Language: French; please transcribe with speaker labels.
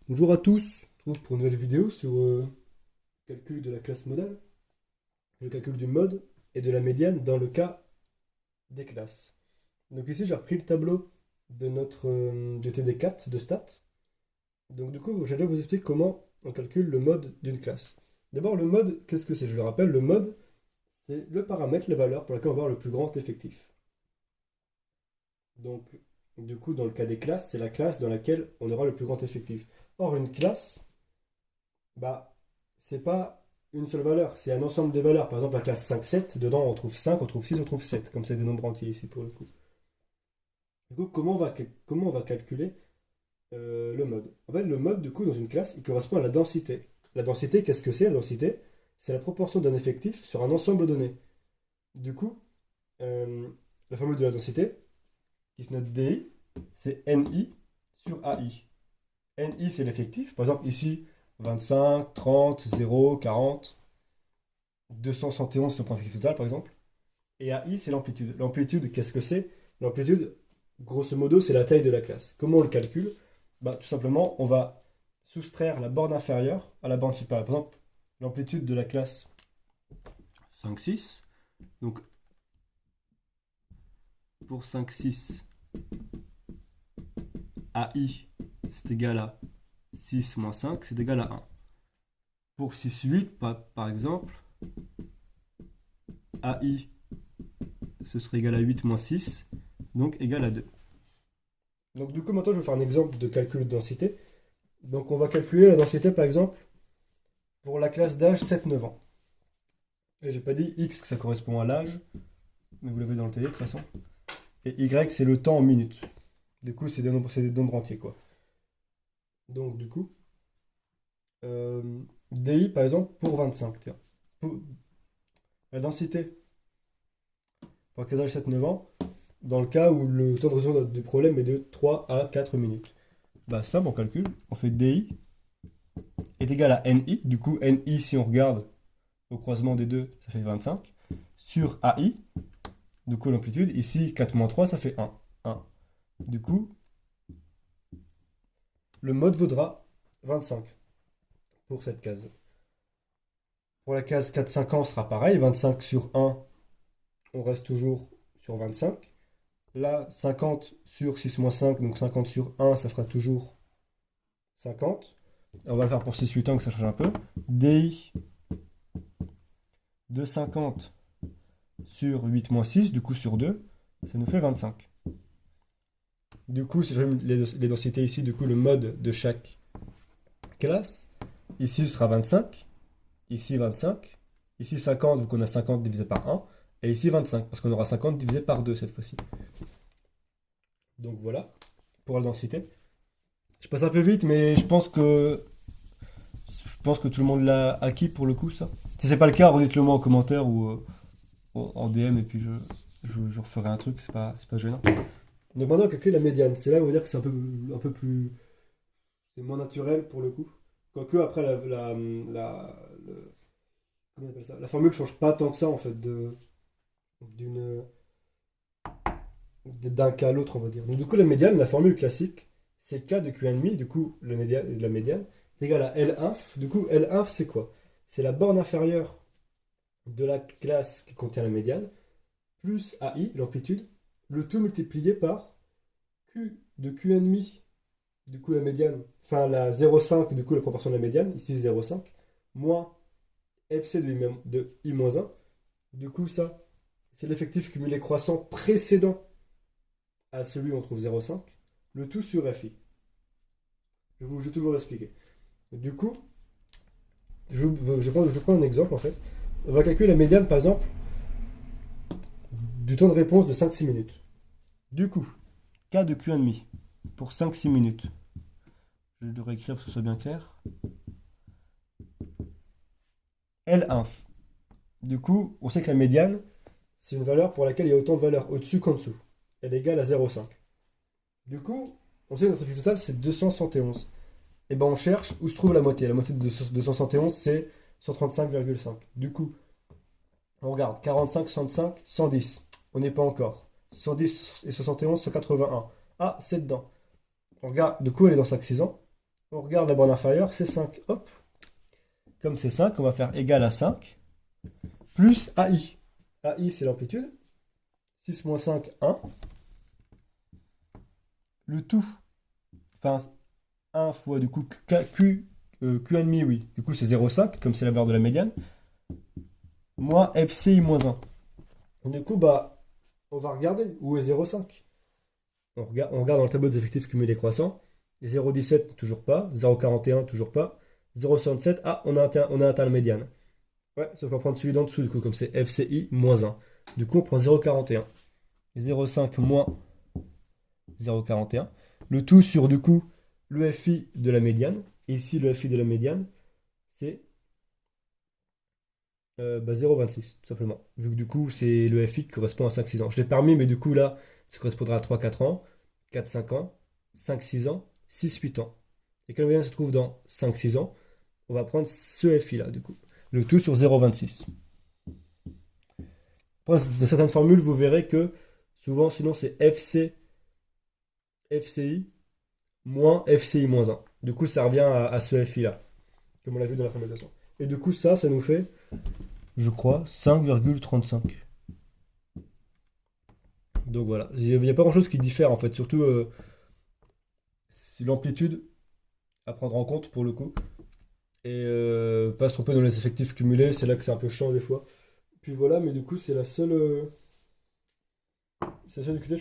Speaker 1: Bonjour à tous, on se retrouve pour une nouvelle vidéo sur calcul de la classe modale, le calcul du mode et de la médiane dans le cas des classes. Donc ici j'ai repris le tableau de notre de TD4 de stats. Donc du coup j'allais vous expliquer comment on calcule le mode d'une classe. D'abord le mode, qu'est-ce que c'est? Je le rappelle, le mode c'est le paramètre, les valeurs pour lesquelles on va avoir le plus grand effectif. Donc du coup dans le cas des classes, c'est la classe dans laquelle on aura le plus grand effectif. Or une classe, bah, c'est pas une seule valeur, c'est un ensemble de valeurs. Par exemple, la classe 5 7 dedans on trouve 5 on trouve 6 on trouve 7 comme c'est des nombres entiers ici pour le coup. Du coup, comment on va calculer le mode? En fait, le mode, du coup, dans une classe, il correspond à la densité. La densité, qu'est-ce que c'est? La densité, c'est la proportion d'un effectif sur un ensemble donné. Du coup, euh, la formule de la densité, qui se note DI, c'est NI sur AI. NI, c'est l'effectif. Par exemple, ici, 25, 30, 0, 40. 271 sur le point effectif total, par exemple. Et AI, c'est l'amplitude. L'amplitude, qu'est-ce que c'est? L'amplitude, grosso modo, c'est la taille de la classe. Comment on le calcule? Bah, tout simplement, on va soustraire la borne inférieure à la borne supérieure. Par exemple, l'amplitude de la classe 5 6. Donc, pour 5 6, AI, c'est égal à 6 moins 5, c'est égal à 1. Pour 6 8, par exemple, AI, ce serait égal à 8 moins 6, donc égal à 2. Donc du coup, maintenant, je vais faire un exemple de calcul de densité. Donc on va calculer la densité, par exemple, pour la classe d'âge 7-9 ans. Et j'ai pas dit X, que ça correspond à l'âge, mais vous l'avez dans le TD de toute façon. Et Y, c'est le temps en minutes. Du coup, c'est des nombres entiers, quoi. Donc du coup, euh, DI, par exemple, pour 25. Tiens. Pour la densité pour la classe d'âge 7-9 ans, dans le cas où le temps de résolution du problème est de 3 à 4 minutes. Bah simple, on calcule, on fait DI est égal à NI. Du coup, NI, si on regarde au croisement des deux, ça fait 25. Sur AI, du coup, l'amplitude, ici, 4 moins 3, ça fait 1. 1. Du coup, le mode vaudra 25 pour cette case. Pour la case 4-5 ans, ce sera pareil. 25 sur 1, on reste toujours sur 25. Là, 50 sur 6 moins 5, donc 50 sur 1, ça fera toujours 50. On va le faire pour 6-8 ans, que ça change un peu. DI de 50 sur 8 moins 6, du coup sur 2, ça nous fait 25. Du coup, si je regarde les densités ici, du coup, le mode de chaque classe, ici ce sera 25, ici 25, ici 50, vu qu'on a 50 divisé par 1, et ici 25, parce qu'on aura 50 divisé par 2 cette fois-ci. Donc voilà, pour la densité. Je passe un peu vite, mais je pense que tout le monde l'a acquis pour le coup, ça. Si c'est pas le cas, redites-le moi en commentaire ou en DM, et puis je referai un truc, c'est pas gênant. Donc maintenant, on calcule la médiane. C'est là où on va dire que c'est un peu plus. C'est moins naturel pour le coup. Quoique, après, comment on appelle ça? La formule change pas tant que ça, en fait, d'une, d'un cas à l'autre, on va dire. Donc, du coup, la médiane, la formule classique, c'est K de Q1,5. Du coup, la médiane, c'est égal à L1. Du coup, L1, c'est quoi? C'est la borne inférieure de la classe qui contient la médiane, plus AI, l'amplitude, le tout multiplié par Q de Q1,5. Du coup la médiane, enfin la 0,5 du coup la proportion de la médiane, ici 0,5, moins FC de I-1, du coup ça, c'est l'effectif cumulé croissant précédent à celui où on trouve 0,5, le tout sur FI. Je vais tout vous expliquer. Du coup, je prends un exemple en fait. On va calculer la médiane par exemple du temps de réponse de 5-6 minutes. Du coup, K de Q1,5 pour 5-6 minutes. Je vais le réécrire pour que ce soit bien clair. L1. Du coup, on sait que la médiane, c'est une valeur pour laquelle il y a autant de valeurs au-dessus qu'en dessous. Elle est égale à 0,5. Du coup, on sait que notre effectif total, c'est 271. Et ben on cherche où se trouve la moitié. La moitié de 271, c'est 135,5. Du coup, on regarde 45, 65, 110. On n'est pas encore. 110 et 71, 181. Ah, c'est dedans. On regarde, du coup, elle est dans 5-6 ans. On regarde la borne inférieure, c'est 5. Hop, comme c'est 5, on va faire égal à 5 plus AI. AI, c'est l'amplitude. 6 moins 5, 1. Le tout, enfin 1 fois du coup Q1,5, oui. Du coup, c'est 0,5, comme c'est la valeur de la médiane, moins FCI moins 1. Du coup, bah, on va regarder où est 0,5. On regarde dans le tableau des effectifs cumulés croissants. 0,17, toujours pas. 0,41, toujours pas. 0,67, ah, on a atteint la médiane. Ouais, sauf qu'on va prendre celui d'en dessous, du coup, comme c'est FCI moins 1. Du coup, on prend 0,41. 0,5 moins 0,41. Le tout sur, du coup, le FI de la médiane. Et ici, le FI de la médiane, c'est 0,26, tout simplement. Vu que du coup, c'est le FI qui correspond à 5-6 ans. Je l'ai pas remis, mais du coup, là, ça correspondra à 3-4 ans, 4-5 ans, 5-6 ans, 6-8 ans. Et quand le médiane se trouve dans 5-6 ans, on va prendre ce FI-là, du coup. Le tout sur 0,26. Dans certaines formules, vous verrez que souvent, sinon, c'est FCI moins FCI moins 1. Du coup, ça revient à ce FI-là, comme on l'a vu dans la formulisation. Et du coup, ça nous fait, je crois, 5,35. Donc voilà, il n'y a pas grand-chose qui diffère en fait, surtout c'est l'amplitude à prendre en compte pour le coup. Et pas se tromper dans les effectifs cumulés, c'est là que c'est un peu chiant des fois. Puis voilà, mais du coup, c'est la seule difficulté, je